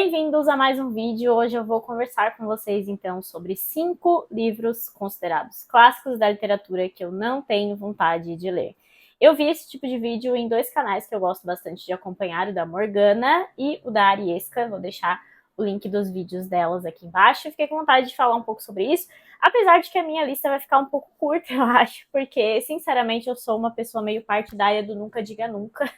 Bem-vindos a mais um vídeo. Hoje eu vou conversar com vocês então sobre 5 livros considerados clássicos da literatura que eu não tenho vontade de ler. Eu vi esse tipo de vídeo em 2 canais que eu gosto bastante de acompanhar, o da Morgana e o da Arieska. Vou deixar o link dos vídeos delas aqui embaixo. Eu fiquei com vontade de falar um pouco sobre isso, apesar de que a minha lista vai ficar um pouco curta, eu acho, porque, sinceramente, eu sou uma pessoa meio partidária do nunca diga nunca,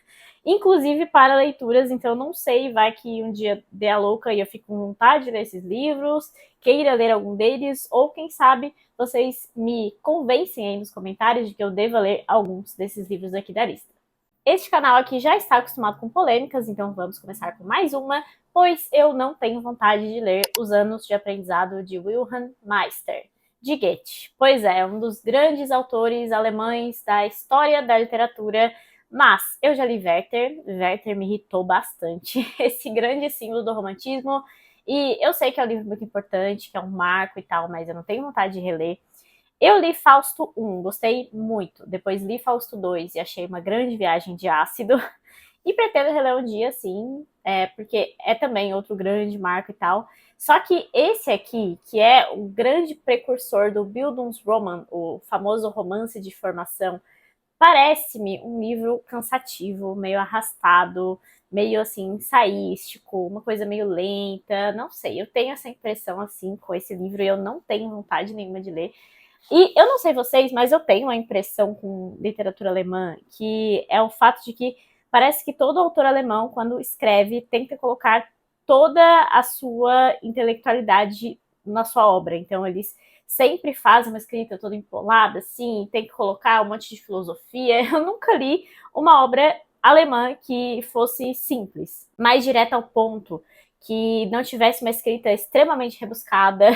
inclusive para leituras, então não sei, vai que um dia dê a louca e eu fico com vontade de ler esses livros, queira ler algum deles, ou quem sabe vocês me convencem aí nos comentários de que eu deva ler alguns desses livros aqui da lista. Este canal aqui já está acostumado com polêmicas, então vamos começar com mais uma, pois eu não tenho vontade de ler Os Anos de Aprendizado de Wilhelm Meister, de Goethe. Pois é, um dos grandes autores alemães da história da literatura, mas eu já li Werther. Werther me irritou bastante, esse grande símbolo do romantismo, e eu sei que é um livro muito importante, que é um marco e tal, mas eu não tenho vontade de reler. Eu li Fausto 1, gostei muito. Depois li Fausto 2 e achei uma grande viagem de ácido. E pretendo reler um dia, sim, porque é também outro grande marco e tal. Só que esse aqui, que é o grande precursor do Bildungsroman, o famoso romance de formação, parece-me um livro cansativo, meio arrastado, meio assim, ensaístico, uma coisa meio lenta, não sei. Eu tenho essa impressão assim com esse livro e eu não tenho vontade nenhuma de ler. E eu não sei vocês, mas eu tenho uma impressão com literatura alemã, que é o fato de que parece que todo autor alemão, quando escreve, tenta colocar toda a sua intelectualidade na sua obra. Então, eles sempre fazem uma escrita toda empolada, assim, tem que colocar um monte de filosofia. Eu nunca li uma obra alemã que fosse simples, mais direta ao ponto, que não tivesse uma escrita extremamente rebuscada.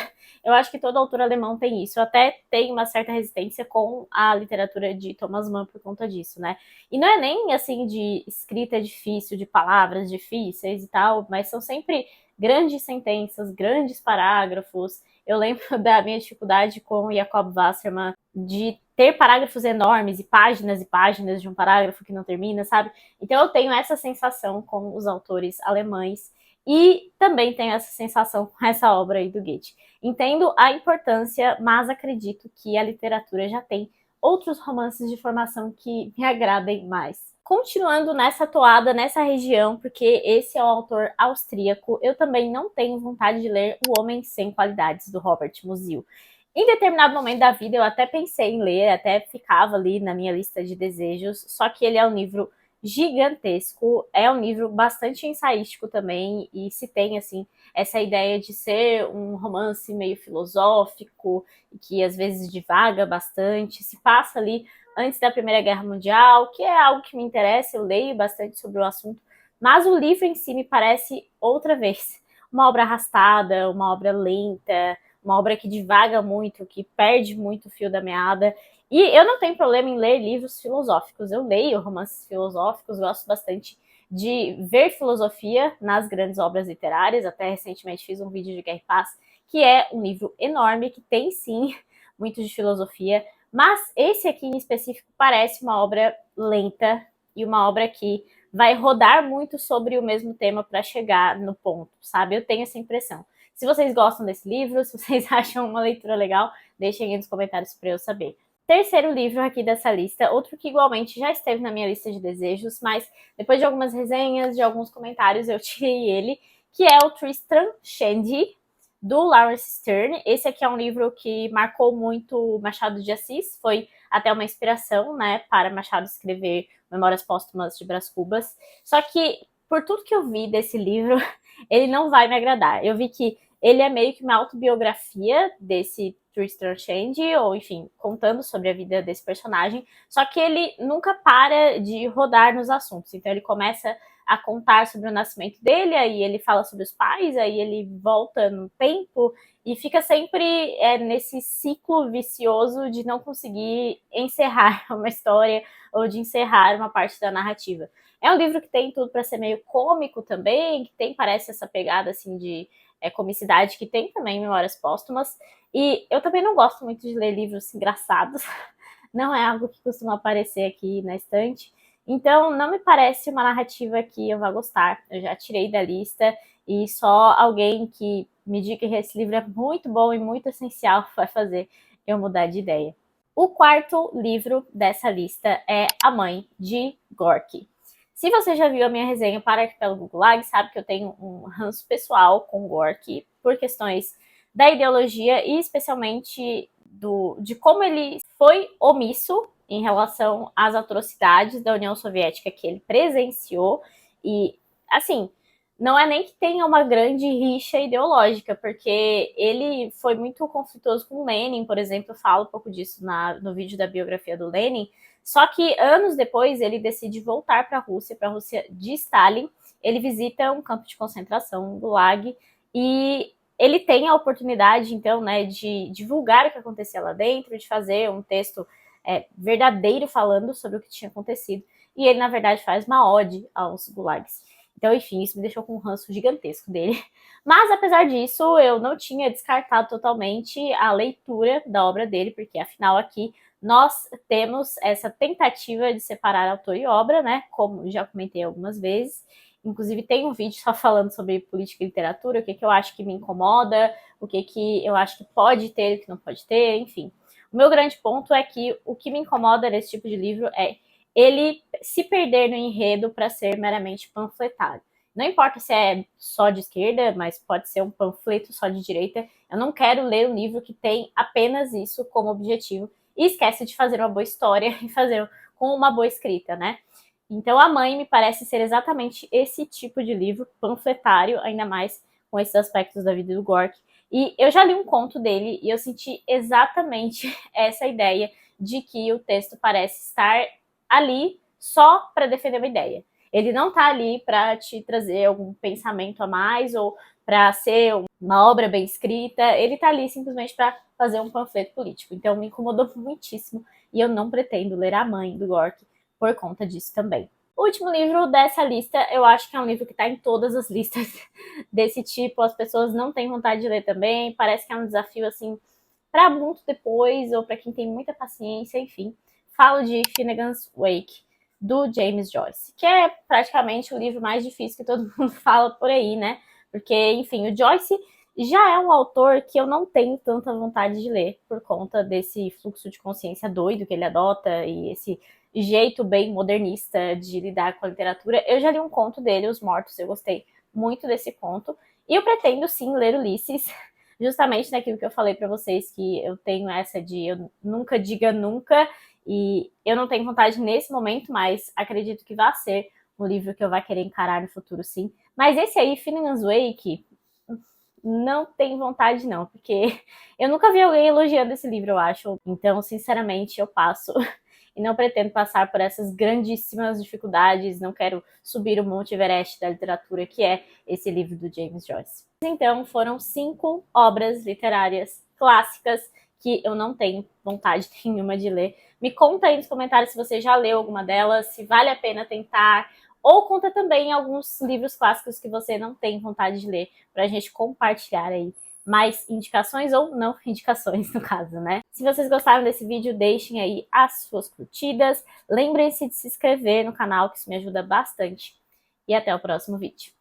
Eu acho que todo autor alemão tem isso. Eu até tenho uma certa resistência com a literatura de Thomas Mann por conta disso, né? E não é nem, assim, de escrita difícil, de palavras difíceis e tal, mas são sempre grandes sentenças, grandes parágrafos. Eu lembro da minha dificuldade com Jacob Wassermann, de ter parágrafos enormes e páginas de um parágrafo que não termina, sabe? Então eu tenho essa sensação com os autores alemães e também tenho essa sensação com essa obra aí do Goethe. Entendo a importância, mas acredito que a literatura já tem outros romances de formação que me agradem mais. Continuando nessa toada, nessa região, porque esse é o autor austríaco, eu também não tenho vontade de ler O Homem Sem Qualidades, do Robert Musil. Em determinado momento da vida eu até pensei em ler, até ficava ali na minha lista de desejos, só que ele é um livro gigantesco, é um livro bastante ensaístico também, e se tem, assim, essa ideia de ser um romance meio filosófico, que às vezes divaga bastante, se passa ali antes da Primeira Guerra Mundial, que é algo que me interessa, eu leio bastante sobre o assunto, mas o livro em si me parece, outra vez, uma obra arrastada, uma obra lenta, uma obra que divaga muito, que perde muito o fio da meada. E eu não tenho problema em ler livros filosóficos, eu leio romances filosóficos, gosto bastante de ver filosofia nas grandes obras literárias, até recentemente fiz um vídeo de Guerra e Paz, que é um livro enorme, que tem sim muito de filosofia, mas esse aqui em específico parece uma obra lenta e uma obra que vai rodar muito sobre o mesmo tema para chegar no ponto, sabe? Eu tenho essa impressão. Se vocês gostam desse livro, se vocês acham uma leitura legal, deixem aí nos comentários para eu saber. Terceiro livro aqui dessa lista, outro que igualmente já esteve na minha lista de desejos, mas depois de algumas resenhas, de alguns comentários, eu tirei ele, que é o Tristram Shandy, do Lawrence Stern. Esse aqui é um livro que marcou muito Machado de Assis, foi até uma inspiração, né, para Machado escrever Memórias Póstumas de Brás Cubas. Só que, por tudo que eu vi desse livro, ele não vai me agradar. Eu vi que ele é meio que uma autobiografia desse Tristram Shandy, ou enfim, contando sobre a vida desse personagem, só que ele nunca para de rodar nos assuntos. Então ele começa a contar sobre o nascimento dele, aí ele fala sobre os pais, aí ele volta no tempo e fica sempre nesse ciclo vicioso de não conseguir encerrar uma história ou de encerrar uma parte da narrativa. É um livro que tem tudo para ser meio cômico também, que tem, parece, essa pegada assim de comicidade que tem também em Memórias Póstumas. E eu também não gosto muito de ler livros engraçados, não é algo que costuma aparecer aqui na estante. Então, não me parece uma narrativa que eu vá gostar. Eu já tirei da lista e só alguém que me diga que esse livro é muito bom e muito essencial vai fazer eu mudar de ideia. O quarto livro dessa lista é A Mãe, de Gorky. Se você já viu a minha resenha para Arquipélago Gulag, sabe que eu tenho um ranço pessoal com Gorky por questões da ideologia e especialmente de como ele foi omisso em relação às atrocidades da União Soviética que ele presenciou. E, assim, não é nem que tenha uma grande rixa ideológica, porque ele foi muito conflituoso com Lenin, por exemplo, eu falo um pouco disso no vídeo da biografia do Lenin, só que anos depois ele decide voltar para a Rússia de Stalin, ele visita um campo de concentração, um Gulag, e ele tem a oportunidade, então, né, de divulgar o que acontecia lá dentro, de fazer um texto verdadeiro falando sobre o que tinha acontecido, e ele, na verdade, faz uma ode aos gulags. Então, enfim, isso me deixou com um ranço gigantesco dele. Mas, apesar disso, eu não tinha descartado totalmente a leitura da obra dele, porque, afinal, aqui nós temos essa tentativa de separar autor e obra, né? Como já comentei algumas vezes. Inclusive, tem um vídeo só falando sobre política e literatura, o que eu acho que me incomoda, o que eu acho que pode ter e o que não pode ter, enfim. O meu grande ponto é que o que me incomoda nesse tipo de livro é ele se perder no enredo para ser meramente panfletário. Não importa se é só de esquerda, mas pode ser um panfleto só de direita. Eu não quero ler um livro que tem apenas isso como objetivo e esquece de fazer uma boa história e fazer com uma boa escrita, né? Então, A Mãe me parece ser exatamente esse tipo de livro, panfletário, ainda mais com esses aspectos da vida do Gorky. E eu já li um conto dele e eu senti exatamente essa ideia de que o texto parece estar ali só para defender uma ideia. Ele não está ali para te trazer algum pensamento a mais ou para ser uma obra bem escrita. Ele está ali simplesmente para fazer um panfleto político. Então me incomodou muitíssimo e eu não pretendo ler A Mãe, do Gorky, por conta disso também. O último livro dessa lista, eu acho que é um livro que está em todas as listas desse tipo. As pessoas não têm vontade de ler também. Parece que é um desafio, assim, para muito depois ou para quem tem muita paciência, enfim. Falo de Finnegan's Wake, do James Joyce, que é praticamente o livro mais difícil que todo mundo fala por aí, né? Porque, enfim, o Joyce já é um autor que eu não tenho tanta vontade de ler por conta desse fluxo de consciência doido que ele adota e esse jeito bem modernista de lidar com a literatura. Eu já li um conto dele, Os Mortos, eu gostei muito desse conto. E eu pretendo, sim, ler Ulisses, justamente naquilo que eu falei para vocês, que eu tenho essa de eu nunca diga nunca, e eu não tenho vontade nesse momento, mas acredito que vai ser um livro que eu vou querer encarar no futuro, sim. Mas esse aí, Finnegan's Wake, não tenho vontade não, porque eu nunca vi alguém elogiando esse livro, eu acho. Então, sinceramente, eu passo e não pretendo passar por essas grandíssimas dificuldades, não quero subir o Monte Everest da literatura, que é esse livro do James Joyce. Então, foram 5 obras literárias clássicas que eu não tenho vontade nenhuma de ler. Me conta aí nos comentários se você já leu alguma delas, se vale a pena tentar, ou conta também alguns livros clássicos que você não tem vontade de ler, para a gente compartilhar aí mais indicações ou não indicações, no caso, né? Se vocês gostaram desse vídeo, deixem aí as suas curtidas. Lembrem-se de se inscrever no canal, que isso me ajuda bastante. E até o próximo vídeo.